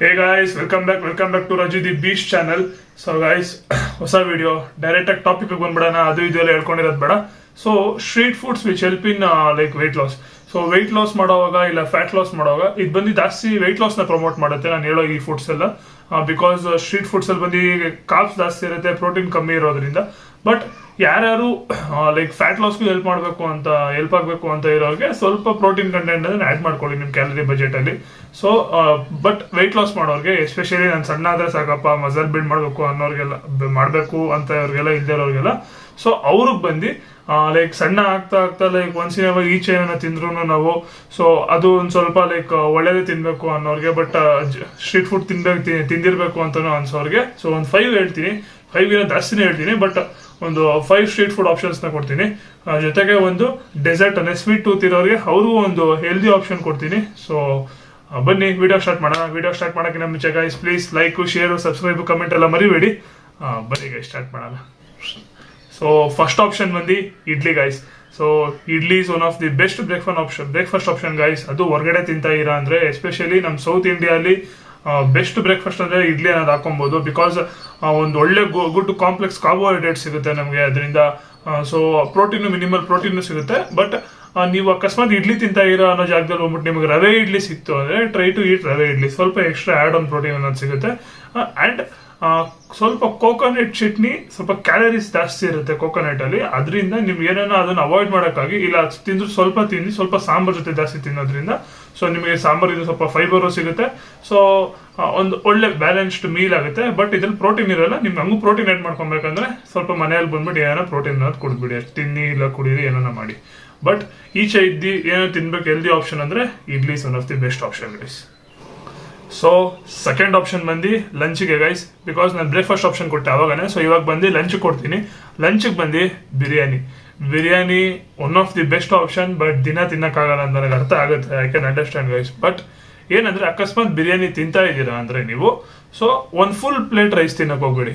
Hey guys, welcome back to Raju the Beast channel. So guys, ಹೊಸ video direct ಆಗಿ topic ಬಂದ್ಬಿಡೋಣ. ಅದು ಇದು ಎಲ್ಲ ಹೇಳ್ಕೊಂಡಿರೋದು ಬೇಡ. So street foods which help in like weight loss. So weight loss ಮಾಡೋವಾಗ ಇಲ್ಲ ಫ್ಯಾಟ್ ಲಾಸ್ ಮಾಡೋವಾಗ ಇದು ಬಂದು ಜಾಸ್ತಿ ವೆಯ್ಟ್ ಲಾಸ್ ನ ಪ್ರಮೋಟ್ ಮಾಡುತ್ತೆ ನಾನು ಹೇಳೋ ಈ ಫುಡ್ಸ್ ಎಲ್ಲ. ಬಿಕಾಸ್ ಸ್ಟ್ರೀಟ್ ಫುಡ್ಸ್ ಅಲ್ಲಿ ಬಂದು ಕಾರ್ಬ್ಸ್ ಜಾಸ್ತಿ ಇರುತ್ತೆ, ಪ್ರೋಟೀನ್ ಕಮ್ಮಿ ಇರೋದ್ರಿಂದ. ಬಟ್ ಯಾರ್ಯಾರು ಲೈಕ್ ಫ್ಯಾಟ್ ಲಾಸ್ಗೂ ಹೆಲ್ಪ್ ಆಗಬೇಕು ಅಂತ ಇರೋರಿಗೆ ಸ್ವಲ್ಪ ಪ್ರೋಟೀನ್ ಕಂಟೆಂಟ್ ಅದನ್ನ ಆ್ಯಡ್ ಮಾಡ್ಕೊಳ್ಳಿ ನಿಮ್ಮ ಕ್ಯಾಲರಿ ಬಜೆಟ್ ಅಲ್ಲಿ. ಸೊ ಬಟ್ ವೆಯ್ಟ್ ಲಾಸ್ ಮಾಡೋರಿಗೆ, ಎಸ್ಪೆಷಲಿ ನಾನು ಸಣ್ಣ ಆದ್ರೆ ಸಾಕಪ್ಪ ಮಸಲ್ ಬಿಲ್ಡ್ ಮಾಡಬೇಕು ಅನ್ನೋರಿಗೆಲ್ಲ, ಮಾಡಬೇಕು ಅಂತ ಇವ್ರಿಗೆಲ್ಲ ಇಲ್ಲದೆ ಇರೋರಿಗೆಲ್ಲ, ಸೊ ಅವ್ರಿಗೆ ಬಂದು ಲೈಕ್ ಸಣ್ಣ ಆಗ್ತಾ ಲೈಕ್ ಒಂದ್ಸಿನ ಈಚೆ ಏನೋ ತಿಂದ್ರು ನಾವು, ಸೊ ಅದು ಒಂದು ಸ್ವಲ್ಪ ಲೈಕ್ ಒಳ್ಳೇದೇ ತಿನ್ಬೇಕು ಅನ್ನೋರಿಗೆ, ಬಟ್ ಸ್ಟ್ರೀಟ್ ಫುಡ್ ತಿಂದಿರ್ಬೇಕು ಅಂತಾನು ಅನ್ಸೋರಿಗೆ. ಸೊ ಒಂದು 5 ಹೇಳ್ತೀನಿ, 5 ಜಾಸ್ತಿನೇ ಹೇಳ್ತೀನಿ, ಬಟ್ ಒಂದು 5 ಸ್ಟ್ರೀಟ್ ಫುಡ್ ಆಪ್ಷನ್ಸ್ ನ ಕೊಡ್ತೀನಿ. ಜೊತೆಗೆ ಒಂದು ಡೆಸರ್ಟ್ ಅಂದ್ರೆ ಸ್ವೀಟ್ ಟೂತ್ ಇರೋರಿಗೆ ಅವ್ರಿಗೂ ಒಂದು ಹೆಲ್ದಿ ಆಪ್ಷನ್ ಕೊಡ್ತೀನಿ. ಸೊ ಬನ್ನಿ ವಿಡಿಯೋ ಸ್ಟಾರ್ಟ್ ಮಾಡೋಣ. ವಿಡಿಯೋ ಸ್ಟಾರ್ಟ್ ಮಾಡೋಕೆ ನಮ್ಮ ಮುಂಚೆ guys please like, share, subscribe, comment ಎಲ್ಲ ಮರಿಬೇಡಿ. ಬನ್ನಿ ಗೈಸ್ ಸ್ಟಾರ್ಟ್ ಮಾಡೋಣ. ಸೊ ಫಸ್ಟ್ ಆಪ್ಷನ್ ಬಂದು idli guys. So idli is one of the best breakfast option guys. ಅದು ಹೊರಗಡೆ ತಿಂತಾ ಇರಾ ಅಂದ್ರೆ, ಎಸ್ಪೆಷಲಿ ನಮ್ಮ ಸೌತ್ ಇಂಡಿಯಾಲಿ ಬೆಸ್ಟ್ ಬ್ರೇಕ್ಫಾಸ್ಟ್ ಅಂದ್ರೆ ಇಡ್ಲಿ ಅನ್ನೋದು ಹಾಕೊಬಹುದು. ಬಿಕಾಸ್ ಒಂದು ಒಳ್ಳೆ ಗುಡ್ ಕಾಂಪ್ಲೆಕ್ಸ್ ಕಾರ್ಬೋಹೈಡ್ರೇಟ್ ಸಿಗುತ್ತೆ ನಮಗೆ ಅದರಿಂದ. ಸೊ ಮಿನಿಮಲ್ ಪ್ರೋಟೀನು ಸಿಗುತ್ತೆ. ಬಟ್ ನೀವು ಅಕಸ್ಮಾತ್ ಇಡ್ಲಿ ತಿಂತಾ ಇರೋ ಅನ್ನೋ ಜಾಗದಲ್ಲಿ ಹೋಗ್ಬಿಟ್ಟು ನಿಮಗೆ ರವೆ ಇಡ್ಲಿ ಸಿಕ್ತು ಅಂದ್ರೆ ಟ್ರೈ ಟು ಈಟ್ ರವೆ ಇಡ್ಲಿ. ಸ್ವಲ್ಪ ಎಕ್ಸ್ಟ್ರಾ ಆಡ್ ಆನ್ ಪ್ರೋಟೀನ್ ಅನ್ನೋದು ಸಿಗುತ್ತೆ. ಅಂಡ್ ಸ್ವಲ್ಪ ಕೋಕೋನಟ್ ಚಟ್ನಿ, ಸ್ವಲ್ಪ ಕ್ಯಾಲರೀಸ್ ಜಾಸ್ತಿ ಇರುತ್ತೆ ಕೋಕೋನಟ್ ಅಲ್ಲಿ. ಅದರಿಂದ ನಿಮ್ಗೆ ಏನೇನೋ ಅದನ್ನ ಅವಾಯ್ಡ್ ಮಾಡೋಕ್ಕಾಗಿ, ಇಲ್ಲ ತಿಂದ್ರು ಸ್ವಲ್ಪ ತಿನ್ನಿ, ಸ್ವಲ್ಪ ಸಾಂಬಾರ್ ಜೊತೆ ಜಾಸ್ತಿ ತಿನ್ನೋದ್ರಿಂದ ಸೊ ನಿಮಗೆ ಸಾಂಬಾರಿಂದ ಸ್ವಲ್ಪ ಫೈಬರು ಸಿಗುತ್ತೆ. ಸೊ ಒಂದು ಒಳ್ಳೆ ಬ್ಯಾಲೆನ್ಸ್ಡ್ ಮೀಲ್ ಆಗುತ್ತೆ. ಬಟ್ ಇದ್ರಲ್ಲಿ ಪ್ರೋಟೀನ್ ಇರಲ್ಲ. ನಿಮ್ಗೆ ಹಂಗೂ ಪ್ರೋಟೀನ್ ಆಡ್ ಮಾಡ್ಕೊಬೇಕಂದ್ರೆ ಸ್ವಲ್ಪ ಮನೆಯಲ್ಲಿ ಬಂದ್ಬಿಟ್ಟು ಏನೋ ಪ್ರೋಟೀನ್ ಅನ್ನೋದು ಕುಡಿದ್ಬಿಡಿ, ಅಷ್ಟು ತಿನ್ನಿ ಇಲ್ಲ ಕುಡೀರಿ ಏನೋ ಮಾಡಿ. ಬಟ್ ಈಚೆ ಏನೋ ತಿನ್ಬೇಕು ಹೆಲ್ದಿ ಆಪ್ಷನ್ ಅಂದ್ರೆ idli is one of the best option guys. So second option ಬಂದು ಲಂಚ್ಗೆ ಗೈಸ್. ಬಿಕಾಸ್ ನಾನು ಬ್ರೇಕ್ಫಾಸ್ಟ್ ಆಪ್ಷನ್ ಕೊಟ್ಟೆ ಅವಾಗನೇ. ಸೊ ಇವಾಗ ಬಂದು ಲಂಚ್ ಕೊಡ್ತೀನಿ. ಲಂಚ್ಗೆ ಬಂದು biryani one of the best option. But ದಿನ ತಿನ್ನಕ್ಕಾಗಲ್ಲ ಅಂತ ನನಗೆ ಅರ್ಥ ಆಗುತ್ತೆ, I can understand guys. But ಏನಂದ್ರೆ ಅಕಸ್ಮಾತ್ ಬಿರಿಯಾನಿ ತಿಂತಾ ಇದ್ದೀರಾ ಅಂದ್ರೆ ನೀವು, ಸೊ ಒಂದು ಫುಲ್ ಪ್ಲೇಟ್ ರೈಸ್ ತಿನ್ನಕ್ ಹೋಗ್ಬೇಡಿ,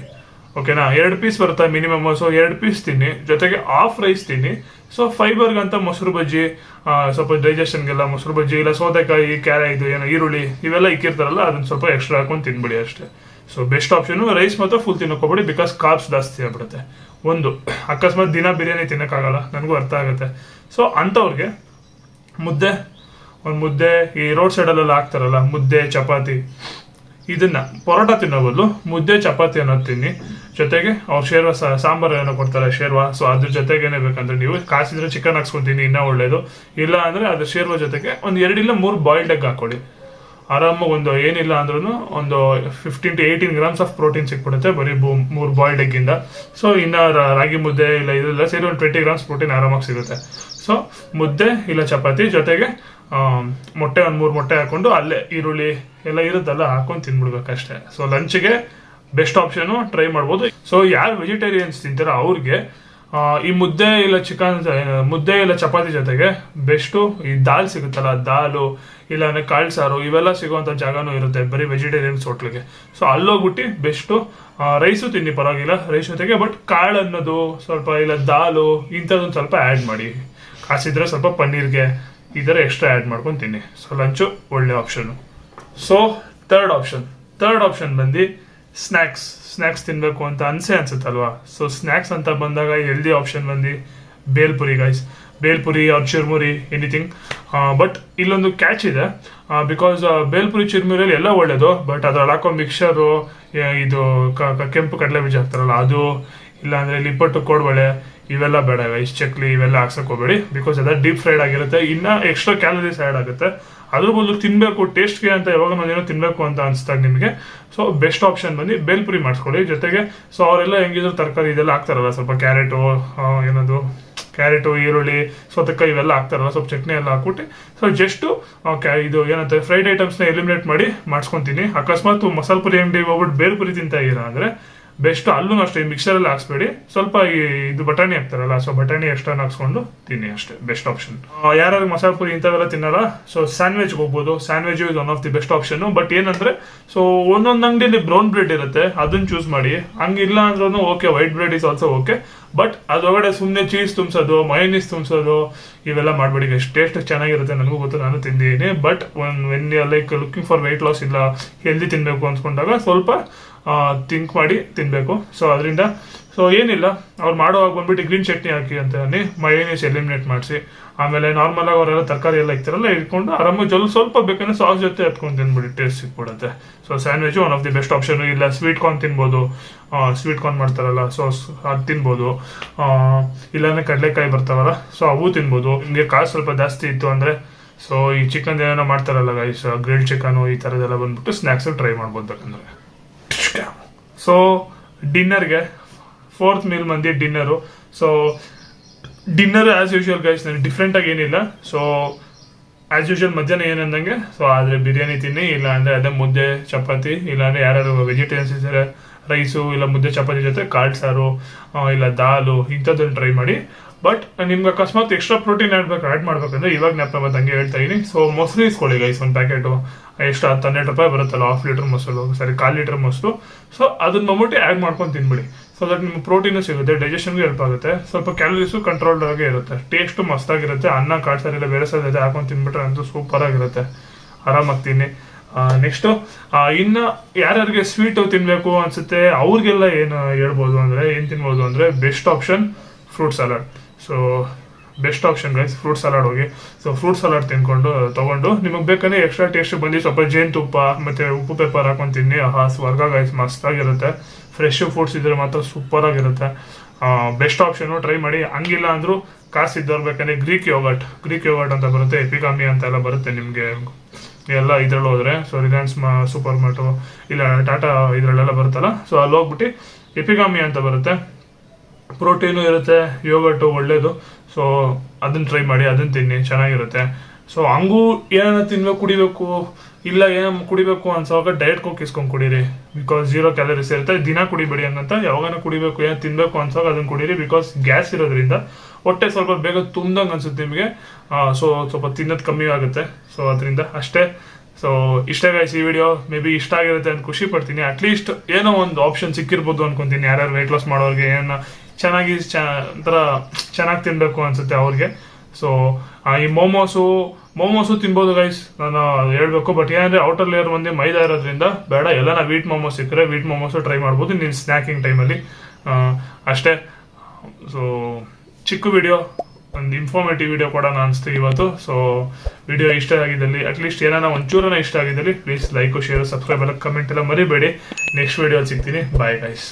ಓಕೆನಾ. 2 ಪೀಸ್ ಬರುತ್ತೆ ಮಿನಿಮಮ್. ಸೊ 2 ಪೀಸ್ ತಿನ್ನಿ, ಜೊತೆಗೆ ಹಾಫ್ ರೈಸ್ ತಿನ್ನಿ. ಸೊ ಫೈಬರ್ಗಂತ ಮೊಸರು ಬಜ್ಜಿ, ಸ್ವಲ್ಪ ಡೈಜೆಷನ್ಗೆಲ್ಲ ಮೊಸರು ಬಜ್ಜಿ, ಇಲ್ಲ ಸೌತೆಕಾಯಿ, ಇದು ಏನೋ ಈರುಳ್ಳಿ ಇವೆಲ್ಲ ಇಕ್ಕಿರ್ತಾರಲ್ಲ, ಅದನ್ನ ಸ್ವಲ್ಪ ಎಕ್ಸ್ಟ್ರಾ ಹಾಕೊಂಡು ತಿನ್ಬಿಡಿ ಅಷ್ಟೇ. So best option. ರೈಸ್ ಮಾತ್ರ ಫುಲ್ ತಿನ್ನಕೋಬೇಡಿ, ಬಿಕಾಸ್ ಕಾರ್ಬ್ಸ್ ಜಾಸ್ತಿ ಆಗ್ಬಿಡುತ್ತೆ. ಒಂದು ಅಕಸ್ಮಾತ್ ದಿನ ಬಿರಿಯಾನಿ ತಿನ್ನಕ್ಕಾಗಲ್ಲ, ನನಗೂ ಅರ್ಥ ಆಗುತ್ತೆ. ಸೊ ಅಂಥವ್ರಿಗೆ ಮುದ್ದೆ ಈ ರೋಡ್ ಸೈಡಲ್ಲೆಲ್ಲ ಹಾಕ್ತಾರಲ್ಲ, ಮುದ್ದೆ ಚಪಾತಿ, ಇದನ್ನ ಪರೋಟ ತಿನ್ನೋ ಬದಲು ಮುದ್ದೆ ಚಪಾತಿ ಅನ್ನೋದು ತಿನ್ನಿ. ಜೊತೆಗೆ ಅವ್ರು ಶೇರ್ವಾ ಸಾಂಬಾರು ಏನೋ ಕೊಡ್ತಾರೆ ಶೇರ್ವಾ. ಸೊ ಅದ್ರ ಜೊತೆಗೆ ಏನೇ ಬೇಕಂದ್ರೆ ನೀವು ಕಾಸಿದ್ರೆ ಚಿಕನ್ ಹಾಕ್ಸ್ಕೊತೀನಿ, ಇನ್ನೂ ಒಳ್ಳೇದು. ಇಲ್ಲ ಅಂದ್ರೆ ಅದು ಶೇರ್ವಾ ಜೊತೆಗೆ ಒಂದು 2 ಇಲ್ಲ 3 ಬಾಯ್ಲ್ಡ್ ಎಗ್ ಹಾಕೊಳ್ಳಿ. ಆರಾಮಾಗಿ ಒಂದು ಏನಿಲ್ಲ ಅಂದ್ರೂ ಒಂದು 15 to 18 grams ಆಫ್ ಪ್ರೋಟೀನ್ ಸಿಕ್ಬಿಡುತ್ತೆ ಬರೀ 3 ಬಾಯ್ಲ್ಡ್ ಎಗ್ ಇಂದ. ಸೊ ಇನ್ನ ರಾಗಿ ಮುದ್ದೆ ಇಲ್ಲ ಇದೆಲ್ಲ ಸೇರಿ ಒಂದು 20 grams ಪ್ರೋಟೀನ್ ಆರಾಮಾಗಿ ಸಿಗುತ್ತೆ. ಸೊ ಮುದ್ದೆ ಇಲ್ಲ ಚಪಾತಿ ಜೊತೆಗೆ ಮೊಟ್ಟೆ, ಒಂದು 3 ಮೊಟ್ಟೆ ಹಾಕೊಂಡು ಅಲ್ಲೇ ಈರುಳ್ಳಿ ಎಲ್ಲ ಇರುತ್ತಲ್ಲ ಹಾಕೊಂಡು ತಿನ್ಬಿಡ್ಬೇಕಷ್ಟೇ. ಸೊ ಲಂಚ್ಗೆ ಬೆಸ್ಟ್ ಆಪ್ಷನ್, ಟ್ರೈ ಮಾಡ್ಬೋದು. ಸೊ ಯಾರು ವೆಜಿಟೇರಿಯನ್ಸ್ ತಿಂತಾರೋ ಅವ್ರಿಗೆ ಈ ಮುದ್ದೆ ಇಲ್ಲ ಚಪಾತಿ ಜೊತೆಗೆ ಬೆಸ್ಟು ಈ ದಾಲ್ ಸಿಗುತ್ತಲ್ಲ, ದಾಲು ಇಲ್ಲ ಅಂದ್ರೆ ಕಾಳು ಸಾರು ಇವೆಲ್ಲ ಸಿಗುವಂತ ಜಾಗನೂ ಇರುತ್ತೆ ಬರೀ ವೆಜಿಟೇರಿಯನ್ಸ್ ಹೋಟ್ಲಿಗೆ. ಸೊ ಅಲ್ಲೋಗ್ಬಿಟ್ಟು ಬೆಸ್ಟು ರೈಸು ತಿನ್ನಿ, ಪರವಾಗಿಲ್ಲ ರೈಸ್ ಜೊತೆಗೆ. ಬಟ್ ಕಾಳು ಅನ್ನೋದು ಸ್ವಲ್ಪ ಇಲ್ಲ ದಾಲು ಇಂಥದ್ದೊಂದು ಸ್ವಲ್ಪ ಆ್ಯಡ್ ಮಾಡಿ. ಕಾಸಿದ್ರೆ ಸ್ವಲ್ಪ ಪನ್ನೀರ್ಗೆ ಈ ಥರ ಎಕ್ಸ್ಟ್ರಾ ಆ್ಯಡ್ ಮಾಡ್ಕೊಂಡು ತಿನ್ನಿ. ಸೊ ಲಂಚು ಒಳ್ಳೆ ಆಪ್ಷನು. ಸೊ ಥರ್ಡ್ ಆಪ್ಷನ್ ಬಂದು ಸ್ನ್ಯಾಕ್ಸ್ ತಿನ್ಬೇಕು ಅಂತ ಅನ್ಸುತ್ತಲ್ವಾ. ಸೊ ಸ್ನ್ಯಾಕ್ಸ್ ಅಂತ ಬಂದಾಗ ಹೆಲ್ದಿ ಆಪ್ಷನ್ ಬಂದು ಬೇಲ್ಪುರಿ ಗೈಸ್. ಬೇಲ್ಪುರಿ ಅವ್ರ ಚಿರ್ಮುರಿ ಎನಿಥಿಂಗ್. ಬಟ್ ಇಲ್ಲೊಂದು ಕ್ಯಾಚ್ ಇದೆ. ಬಿಕಾಸ್ ಬೇಲ್ಪುರಿ ಚಿರ್ಮುರಿಯಲ್ಲಿ ಎಲ್ಲ ಒಳ್ಳೇದು, ಬಟ್ ಅದ್ರಲ್ಲಿ ಹಾಕೋ ಮಿಕ್ಸರು, ಇದು ಕೆಂಪು ಕಡಲೆ ಬೀಜ ಹಾಕ್ತಾರಲ್ಲ ಅದು, ಇಲ್ಲ ಅಂದ್ರೆ ಲಿಪ್ಪಟ್ಟು ಕೋಡ್ಬಳೆ ಇವೆಲ್ಲ ಬೇಡ ಗೈಸ್. ಚಕ್ಲಿ ಇವೆಲ್ಲ ಹಾಕ್ಸಕ್ ಹೋಗ್ಬೇಡಿ, ಬಿಕಾಸ್ ಅದ ಡೀಪ್ ಫ್ರೈಡ್ ಆಗಿರುತ್ತೆ. ಇನ್ನ ಎಕ್ಸ್ಟ್ರಾ ಕ್ಯಾಲರೀಸ್ ಆ್ಯಡ್ ಆಗುತ್ತೆ. ಅದ್ರ ಬದಲು ತಿನ್ಬೇಕು ಟೇಸ್ಟ್ಗೆ ಅಂತ ಯಾವಾಗ ನಾವೇನೋ ತಿನ್ಬೇಕು ಅಂತ ಅನ್ಸ್ದಾಗ ನಿಮಗೆ, ಸೊ ಬೆಸ್ಟ್ ಆಪ್ಷನ್ ಬಂದು ಬೇಲ್ಪುರಿ ಮಾಡಿಸ್ಕೊಳ್ಳಿ. ಜೊತೆಗೆ ಸೊ ಅವರೆಲ್ಲ ಹೆಂಗಿದ್ರು ತರಕಾರಿ ಇದೆಲ್ಲ ಹಾಕ್ತಾರಲ್ಲ, ಸ್ವಲ್ಪ ಕ್ಯಾರೆಟು ಈರುಳ್ಳಿ ಸೌತೆಕಾಯಿ ಇವೆಲ್ಲ ಹಾಕ್ತಾರಲ್ಲ, ಸ್ವಲ್ಪ ಚಟ್ನಿ ಎಲ್ಲ ಹಾಕ್ಬಿಟ್ಟು ಸೊ ಜಸ್ಟ್ ಇದು ಏನಂತ ಫ್ರೈಡ್ ಐಟಮ್ಸ್ನ ಎಲಿಮಿನೇಟ್ ಮಾಡಿಸ್ಕೊತೀನಿ. ಅಕಸ್ಮಾತ್ ಮಸಾಲೆ ಪುರಿ ಅಂಗಡಿ ಹೋಗ್ಬಿಟ್ಟು ಬೇಲ್ಪುರಿ ತಿಂತಾ ಇದ್ದೀರಾ ಅಂದ್ರೆ ಬೆಸ್ಟ್. ಅಲ್ಲೂ ಅಷ್ಟೇ ಮಿಕ್ಸರಲ್ಲಿ ಹಾಕ್ಸ್ಬೇಡಿ, ಸ್ವಲ್ಪ ಇದು ಬಟಾಣಿ ಹಾಕ್ತಾರಲ್ಲ, ಸೊ ಬಟಾಣಿ ಎಕ್ಸ್ಟ್ರಾ ಹಾಕ್ಸ್ಕೊಂಡು ತಿನ್ನಿ ಅಷ್ಟೇ, ಬೆಸ್ಟ್ ಆಪ್ಷನ್. ಯಾರು ಮಸಾಲೆ ಪುರಿ ಇಂಥವೆಲ್ಲ ತಿನ್ನಲ್ಲ, ಸೊ ಸ್ಯಾಂಡ್ವಿಚ್ಗೆ ಹೋಗ್ಬೋದು. Sandwich is one of the best option. But ಏನಂದ್ರೆ ಸೊ ಒಂದೊಂದು ಅಂಗಡಿಯಲ್ಲಿ ಬ್ರೌನ್ ಬ್ರೆಡ್ ಇರುತ್ತೆ, ಅದನ್ನ ಚೂಸ್ ಮಾಡಿ. ಹಂಗಿಲ್ಲ ಅಂದ್ರೂ okay, white bread is also okay. But ಅದೊಳಗಡೆ ಸುಮ್ಮನೆ ಚೀಸ್ ತುಂಬಿಸೋದು, ಮಯೋನೀಸ್ ತುಂಬಿಸೋದು ಇವೆಲ್ಲ ಮಾಡಬೇಡಿ. ಎಷ್ಟು ಟೇಸ್ಟ್ ಚೆನ್ನಾಗಿರುತ್ತೆ ನನಗೂ ಗೊತ್ತು, ನಾನು ತಿಂದಿದ್ದೀನಿ. But when you like looking for weight loss ಇಲ್ಲ ಹೆಲ್ದಿ ತಿನ್ನಬೇಕು ಅಂದ್ಕೊಂಡಾಗ ಸ್ವಲ್ಪ ಥಿಂಕ್ ಮಾಡಿ ತಿನ್ನಬೇಕು. ಸೊ ಅದರಿಂದ ಸೊ ಏನಿಲ್ಲ, ಅವ್ರು ಮಾಡುವಾಗ ಬಂದ್ಬಿಟ್ಟು ಗ್ರೀನ್ ಚಟ್ನಿ ಹಾಕಿ ಅಂತ ಮಯೋನೀಸ್ ಎಲಿಮಿನೇಟ್ ಮಾಡಿಸಿ, ಆಮೇಲೆ ನಾರ್ಮಲ್ ಆಗಿ ಅವರೆಲ್ಲ ತರಕಾರಿ ಎಲ್ಲ ಇಕ್ತಾರಲ್ಲ ಇಟ್ಕೊಂಡು ಆರಾಮಾಗಿ ಸ್ವಲ್ಪ ಬೇಕಂದ್ರೆ ಸಾಸ್ ಜೊತೆ ಹತ್ಕೊಂಡು ತಿನ್ಬಿಡಿ, ಟೇಸ್ಟ್ ಸಿಕ್ಬಿಡುತ್ತೆ. So sandwich one of the best option. ಇಲ್ಲ ಸ್ವೀಟ್ ಕಾರ್ನ್ ತಿನ್ಬೋದು, ಸ್ವೀಟ್ ಕಾರ್ನ್ ಮಾಡ್ತಾರಲ್ಲ, ಸೊ ಅದು ತಿನ್ಬೋದು. ಇಲ್ಲಾಂದ್ರೆ ಕಡಲೆಕಾಯಿ ಬರ್ತಾವಲ್ಲ, ಸೊ ಅವು ತಿನ್ಬೋದು. ನಿಮಗೆ ಕಾಸು ಸ್ವಲ್ಪ ಜಾಸ್ತಿ ಇತ್ತು ಅಂದರೆ ಸೊ ಈ ಚಿಕನ್ ಏನೋ ಮಾಡ್ತಾರಲ್ಲ ಗೈಸ್, ಗ್ರಿಲ್ಡ್ ಚಿಕನು ಈ ಥರದ್ದೆಲ್ಲ ಬಂದ್ಬಿಟ್ಟು ಸ್ನ್ಯಾಕ್ಸ್ ಟ್ರೈ ಮಾಡ್ಬೋದು ಬೇಕಂದ್ರೆ. ಸೊ ಡಿನ್ನರ್ಗೆ 4th ಮೀಲ್ ಮಂದಿ dinner. So dinner as usual guys, ನನಗೆ ಡಿಫ್ರೆಂಟ್ ಆಗಿ ಏನಿಲ್ಲ. ಸೊ ಆಸ್ ಯೂಶುವಲ್ ಮಧ್ಯಾಹ್ನ ಏನಂದಂಗೆ, ಸೊ ಆದರೆ ಬಿರಿಯಾನಿ ತಿನ್ನಿ, ಇಲ್ಲ ಅಂದರೆ ಅದೇ ಮುದ್ದೆ ಚಪಾತಿ, ಇಲ್ಲಾಂದರೆ ಯಾರು ವೆಜಿಟೇರಿಯನ್ಸ್ ಇದ್ದಾರೆ ರೈಸು ಇಲ್ಲ ಮುದ್ದೆ ಚಪಾತಿ ಜೊತೆ ಕಾಳು ಸಾರು ಇಲ್ಲ ದಾಲು ಇಂಥದ್ದನ್ನು ಟ್ರೈ ಮಾಡಿ. ಬಟ್ ನಿಮ್ಗೆ ಅಕಸ್ಮಾತ್ ಎಕ್ಸ್ಟ್ರಾ ಪ್ರೋಟೀನ್ ಆ್ಯಡ್ ಮಾಡ್ಬೇಕಂದ್ರೆ ಇವಾಗ ಜ್ಞಾಪಕ ಬಂದು ಹಂಗೆ ಹೇಳ್ತಾ ಇದೀನಿ. ಸೊ ಮೊಸರು ಇಸ್ಕೊಳ್ಳಿ ಗೈಸ್, ಒಂದು ಪ್ಯಾಕೆಟು ಎಷ್ಟು 10-12 ರೂಪಾಯಿ ಬರುತ್ತಲ್ಲ, 1/2 ಲೀಟರ್ ಮೊಸರು, ಸರಿ 1/4 ಲೀಟರ್ ಮೊಸರು. ಸೊ ಅದನ್ನ ಬಂದ್ಬಿಟ್ಟು ಆ್ಯಡ್ ಮಾಡ್ಕೊಂಡು ತಿನ್ಬಿಡಿ. ಸೊ ದಟ್ ನಿಮ್ಗೆ ಪ್ರೋಟೀನು ಸಿಗುತ್ತೆ, ಡೈಜೆಷನ್ಗೂ ಹೆಲ್ಪ್ ಆಗುತ್ತೆ, ಸ್ವಲ್ಪ ಕ್ಯಾಲರೀಸು ಕಂಟ್ರೋಲ್ಡ್ ಆಗೇ ಇರುತ್ತೆ, ಟೇಸ್ಟು ಮಸ್ತಾಗಿರುತ್ತೆ. ಅನ್ನ ಕಾಳು ಸಾರು ಇಲ್ಲ ಬೇರೆ ಸಾರು ಜೊತೆ ಹಾಕೊಂಡು ತಿನ್ಬಿಟ್ರೆ ಅಂತೂ ಸೂಪರ್ ಆಗಿರುತ್ತೆ, ಆರಾಮಾಗಿ ತಿನ್ನಿ. ನೆಕ್ಸ್ಟು ಇನ್ನು ಯಾರ್ಯಾರಿಗೆ ಸ್ವೀಟು ತಿನ್ನಬೇಕು ಅನ್ಸುತ್ತೆ ಅವ್ರಿಗೆಲ್ಲ ಏನು ಹೇಳ್ಬೋದು ಅಂದರೆ, ಏನು ತಿನ್ಬೋದು ಅಂದರೆ best option fruit salad. So best option guys, fruit salad ಹೋಗಿ. ಸೊ ಫ್ರೂಟ್ ಸಲಾಡ್ ತೊಗೊಂಡು ನಿಮಗೆ ಬೇಕಂದ್ರೆ ಎಕ್ಸ್ಟ್ರಾ ಟೇಸ್ಟ್ ಬಂದು ಸ್ವಲ್ಪ ಜೇನುತುಪ್ಪ ಮತ್ತು ಉಪ್ಪು ಪೆಪ್ಪರ್ ಹಾಕೊಂಡು ತಿನ್ನಿ. ಸ್ವರ್ಗ ಗೈಸ್, ಮಸ್ತಾಗಿರುತ್ತೆ. ಫ್ರೆಶ್ ಫ್ರೂಟ್ಸ್ ಇದ್ರೆ ಮಾತ್ರ ಸೂಪರ್ ಆಗಿರುತ್ತೆ. ಬೆಸ್ಟ್ ಆಪ್ಷನು, ಟ್ರೈ ಮಾಡಿ. ಹಂಗಿಲ್ಲ ಅಂದರೂ ಕಾಸು ಇದ್ದವ್ರು ಬೇಕಂದ್ರೆ ಗ್ರೀಕ್ ಯೋಗರ್ಟ್ ಅಂತ ಬರುತ್ತೆ, ಎಪಿಗಾಮಿ ಅಂತ ಎಲ್ಲ ಬರುತ್ತೆ ನಿಮಗೆ ಎಲ್ಲ ಇದ್ರಲ್ಲಿ ಹೋದ್ರೆ. ಸೊ ರಿಲಯನ್ಸ್ ಸೂಪರ್ ಮಾರ್ಟು ಇಲ್ಲ ಟಾಟಾ ಇದರಲ್ಲೆಲ್ಲ ಬರುತ್ತಲ್ಲ, ಸೊ ಅಲ್ಲಿ ಹೋಗ್ಬಿಟ್ಟು ಎಪಿಗಾಮಿ ಅಂತ ಬರುತ್ತೆ, ಪ್ರೋಟೀನು ಇರುತ್ತೆ, ಯೋಗರ್ಟು ಒಳ್ಳೇದು. ಸೊ ಅದನ್ನ ಟ್ರೈ ಮಾಡಿ, ಅದನ್ನ ತಿನ್ನಿ, ಚೆನ್ನಾಗಿರುತ್ತೆ. ಸೊ ಹಂಗೂ ಏನಾರ ತಿನ್ಬೇಕು ಕುಡಿಬೇಕು ಇಲ್ಲ ಏನೋ ಕುಡಿಬೇಕು ಅನ್ಸೋವಾಗ ಡಯಟ್ ಕೋಕ್ ಇಸ್ಕೊಂಡು ಕುಡೀರಿ, ಬಿಕಾಸ್ 0 ಕ್ಯಾಲರೀಸ್ ಇರುತ್ತೆ. ದಿನ ಕುಡಿಬೇಡಿ ಹಂಗಂತ, ಯಾವಾಗನ ಕುಡಿಬೇಕು ಏನೋ ತಿನ್ಬೇಕು ಅನ್ಸೋವಾಗ ಅದನ್ನ ಕುಡೀರಿ, ಬಿಕಾಸ್ ಗ್ಯಾಸ್ ಇರೋದ್ರಿಂದ ಹೊಟ್ಟೆ ಸ್ವಲ್ಪ ಬೇಗ ತುಂಬ್ದಂಗೆ ಅನ್ಸುತ್ತೆ ನಿಮಗೆ. ಸೊ ಸ್ವಲ್ಪ ತಿನ್ನೋದು ಕಮ್ಮಿ ಆಗುತ್ತೆ. ಸೊ ಅದರಿಂದ ಅಷ್ಟೇ. ಸೊ ಇಷ್ಟ ಗೈಸ್ ಈ ವಿಡಿಯೋ, ಮೇ ಬಿ ಇಷ್ಟ ಆಗಿರುತ್ತೆ ಅಂತ ಖುಷಿ ಪಡ್ತೀನಿ. ಅಟ್ಲೀಸ್ಟ್ ಏನೋ ಒಂದು ಆಪ್ಷನ್ ಸಿಕ್ಕಿರ್ಬೋದು ಅನ್ಕೊಂತೀನಿ, ಯಾರ್ಯಾರು ವೆಯ್ಟ್ ಲಾಸ್ ಮಾಡೋರಿಗೆ ಏನೋ ಒಂಥರ ಚೆನ್ನಾಗಿ ತಿನ್ಬೇಕು ಅನ್ಸುತ್ತೆ ಅವ್ರಿಗೆ. ಸೊ ಈ ಮೋಮೋಸು ತಿನ್ಬೋದು ಗೈಸ್, ನಾನು ಹೇಳ್ಬೇಕು. ಬಟ್ ಏನಂದ್ರೆ ಔಟರ್ ಲೇಯರ್ ಒಂದೇ ಮೈದಾ ಇರೋದ್ರಿಂದ ಬೇಡ. ಎಲ್ಲ ವೀಟ್ ಮೋಮೋಸ್ ಸಿಕ್ಕರೆ ವೀಟ್ ಮೋಮೋಸು ಟ್ರೈ ಮಾಡ್ಬೋದು ನಿಮ್ಮ ಸ್ನ್ಯಾಕಿಂಗ್ ಟೈಮಲ್ಲಿ ಅಷ್ಟೇ. ಸೊ ಚಿಕ್ಕ ವಿಡಿಯೋ, ಒಂದು ಇನ್ಫಾರ್ಮೇಟಿವ್ ವಿಡಿಯೋ ಕೊಡೋಣ ಅನಿಸ್ತು ಇವತ್ತು. ಸೊ ವಿಡಿಯೋ ಇಷ್ಟ ಆಗಿದ್ದಲ್ಲಿ, ಅಟ್ಲೀಸ್ಟ್ ಏನಾನ ಒಂಚೂರನ ಇಷ್ಟ ಆಗಿದ್ದಲ್ಲಿ ಪ್ಲೀಸ್ ಲೈಕ್ ಶೇರ್ ಸಬ್ಸ್ಕ್ರೈಬ್ ಎಲ್ಲ ಕಮೆಂಟ್ ಎಲ್ಲ ಮರಿಬೇಡಿ. ನೆಕ್ಸ್ಟ್ ವಿಡಿಯೋ ಸಿಗ್ತೀನಿ. Bye guys.